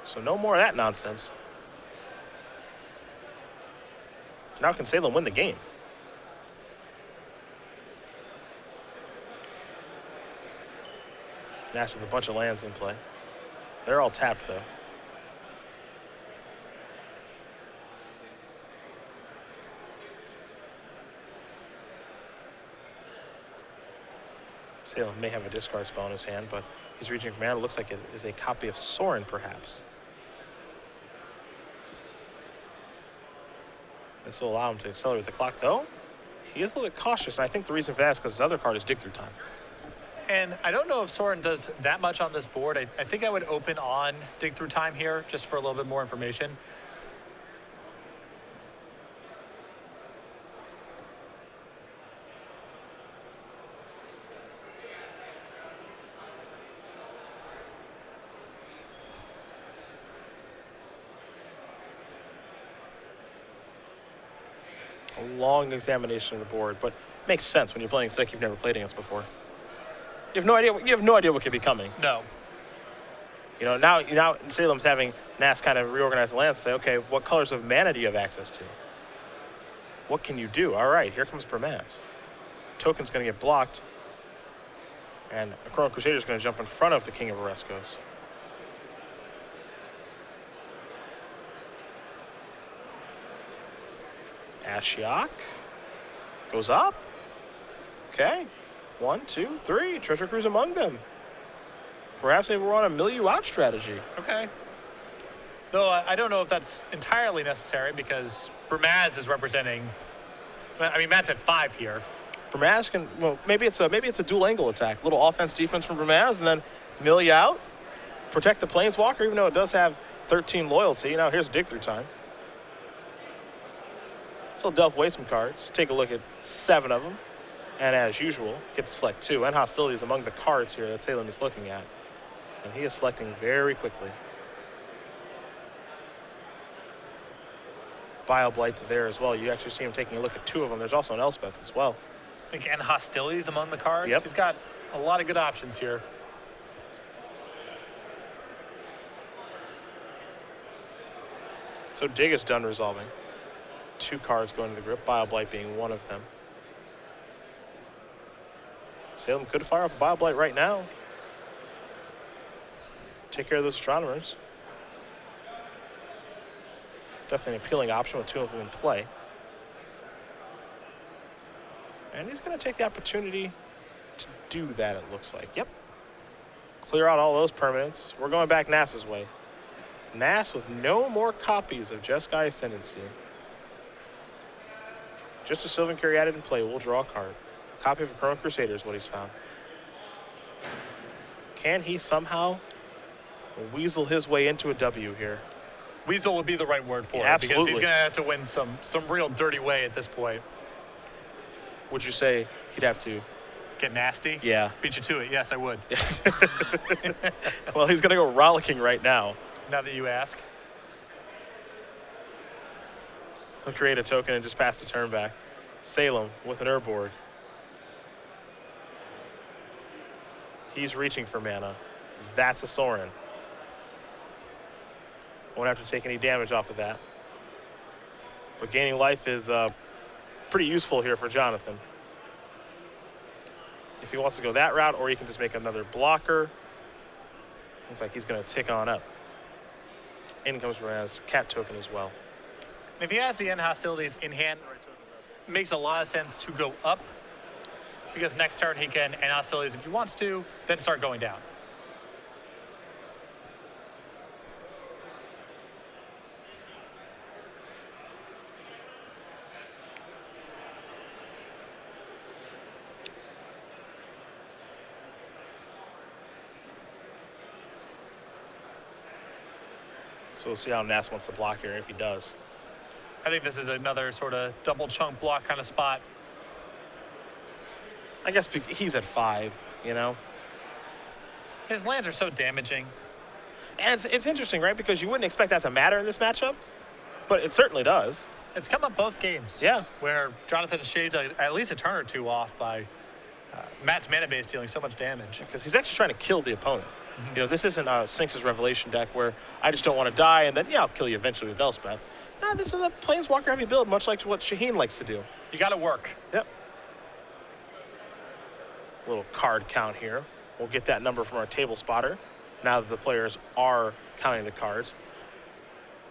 [SPEAKER 1] So no more of that nonsense. Now can Salem win the game? Nash with a bunch of lands in play. They're all tapped, though. Salem may have a discard spell in his hand, but he's reaching for mana. It looks like it is a copy of Sorin, perhaps. This will allow him to accelerate the clock, though. He is a little bit cautious, and I think the reason for that is because his other card is Dig Through Time.
[SPEAKER 2] And I don't know if Sorin does that much on this board. I think I would open on Dig Through Time here just for a little bit more information.
[SPEAKER 1] A long examination of the board, but makes sense when you're playing a deck you've never played against before. You have no idea what could be coming.
[SPEAKER 2] No.
[SPEAKER 1] You know, now Salem's having Nass kind of reorganize the land and say, okay, what colors of mana do you have access to? What can you do? All right, here comes Bramaz. Token's going to get blocked, and a Chrono Crusader is going to jump in front of the King of Oreskos. Ashiok goes up. Okay. 1, 2, 3. Treasure Cruise among them. Perhaps maybe we're on a mill you out strategy.
[SPEAKER 2] Okay. Though I don't know if that's entirely necessary because Bramaz is representing. I mean, Matt's at 5 here.
[SPEAKER 1] Bramaz can, well, maybe it's a dual angle attack. A little offense defense from Bramaz, and then mill you out. Protect the Planeswalker, even though it does have 13 loyalty. Now here's Dig Through Time. So delve away some cards. Take a look at 7 of them. And as usual, get to select 2. And hostilities among the cards here that Salem is looking at. And he is selecting very quickly. Bile-Blight there as well. You actually see him taking a look at 2 of them. There's also an Elspeth as well.
[SPEAKER 2] I think and hostilities among the cards.
[SPEAKER 1] Yep.
[SPEAKER 2] He's got a lot of good options here.
[SPEAKER 1] So Dig is done resolving. 2 cards going to the grip, Bile-Blight being one of them. Salem could fire off a Bile-Blight right now. Take care of those Astronomers. Definitely an appealing option with 2 of them in play. And he's going to take the opportunity to do that, it looks like. Yep. Clear out all those permanents. We're going back Nass's way. Nass with no more copies of Jeskai Ascendancy. Just a Sylvan Carry added in play. We'll draw a card. Copy of Chrono Crusader is what he's found. Can he somehow weasel his way into a W here?
[SPEAKER 2] Weasel would be the right word for it.
[SPEAKER 1] Absolutely.
[SPEAKER 2] Because he's going to have to win some real dirty way at this point.
[SPEAKER 1] Would you say he'd have to
[SPEAKER 2] Get nasty?
[SPEAKER 1] Yeah.
[SPEAKER 2] Beat you to it. Yes, I would.
[SPEAKER 1] Well, he's going to go rollicking right now.
[SPEAKER 2] Now that you ask.
[SPEAKER 1] He'll create a token and just pass the turn back. Salem with an Urboard. He's reaching for mana. That's a Sorin. Won't have to take any damage off of that. But gaining life is pretty useful here for Jonathan. If he wants to go that route, or he can just make another blocker. Looks like he's going to tick on up. In comes Bramaz, cat token as well.
[SPEAKER 2] If he has the end hostilities in hand, it makes a lot of sense to go up. Because next turn he can end hostilities if he wants to, then start going down.
[SPEAKER 1] So we'll see how Nass wants to block here, if he does.
[SPEAKER 2] I think this is another sort of double chunk block kind of spot.
[SPEAKER 1] I guess he's at 5, you know?
[SPEAKER 2] His lands are so damaging.
[SPEAKER 1] And it's interesting, right? Because you wouldn't expect that to matter in this matchup, but it certainly does.
[SPEAKER 2] It's come up both games.
[SPEAKER 1] Yeah.
[SPEAKER 2] Where Jonathan shaved at least a turn or two off by Matt's mana base dealing so much damage.
[SPEAKER 1] Because he's actually trying to kill the opponent. You know, this isn't a Sphinx's Revelation deck where I just don't want to die and then, yeah, I'll kill you eventually with Elspeth. No, this is a Planeswalker heavy build, much like what Shaheen likes to do.
[SPEAKER 2] You got to work.
[SPEAKER 1] Yep. Little card count here. We'll get that number from our table spotter now that the players are counting the cards.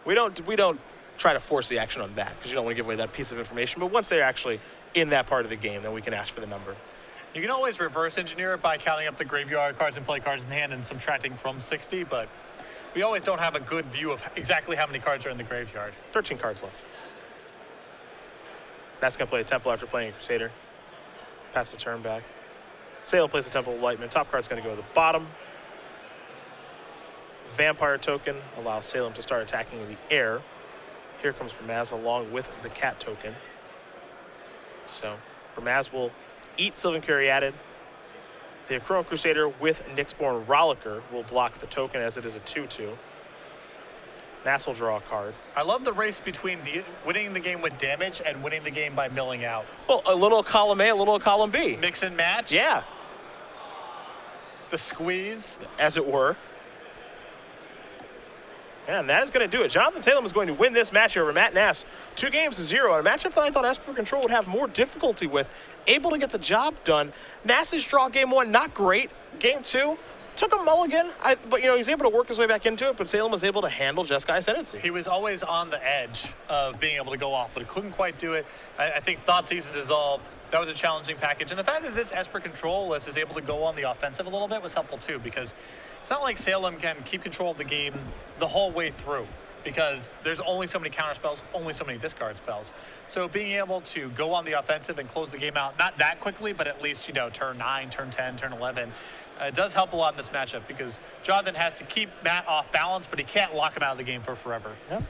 [SPEAKER 1] We don't try to force the action on that because you don't want to give away that piece of information. But once they're actually in that part of the game, then we can ask for the number.
[SPEAKER 2] You can always reverse engineer it by counting up the graveyard cards and play cards in hand and subtracting from 60, but we always don't have a good view of exactly how many cards are in the graveyard.
[SPEAKER 1] 13 cards left. That's going to play a Temple after playing a Crusader. Pass the turn back. Salem plays the Temple of Lightman. Top card's going to go to the bottom. Vampire token allows Salem to start attacking in the air. Here comes Bramaz along with the cat token. So Bramaz will eat Sylvan Caryatid. The Chrono Crusader with Nyxborn Rollicker will block the token as it is a 2/2. Nass will draw a card.
[SPEAKER 2] I love the race between winning the game with damage and winning the game by milling out.
[SPEAKER 1] Well, a little column A, a little column B.
[SPEAKER 2] Mix and match?
[SPEAKER 1] Yeah.
[SPEAKER 2] The squeeze?
[SPEAKER 1] As it were. And that is going to do it. Jonathan Salem is going to win this match over Matt Nass 2-0 in a matchup that I thought Esper Control would have more difficulty with. Able to get the job done. Nass's draw game 1, not great. Game 2, took a mulligan, but he was able to work his way back into it, but Salem was able to handle Jeskai Ascendancy.
[SPEAKER 2] He was always on the edge of being able to go off, but he couldn't quite do it. I think Thoughtseize and Dissolve, that was a challenging package. And the fact that this Esper Control list is able to go on the offensive a little bit was helpful too, because it's not like Salem can keep control of the game the whole way through, because there's only so many counter spells, only so many discard spells. So being able to go on the offensive and close the game out, not that quickly, but at least, turn 9, turn 10, turn 11, it does help a lot in this matchup, because Jonathan has to keep Matt off balance, but he can't lock him out of the game for forever.
[SPEAKER 1] Yeah.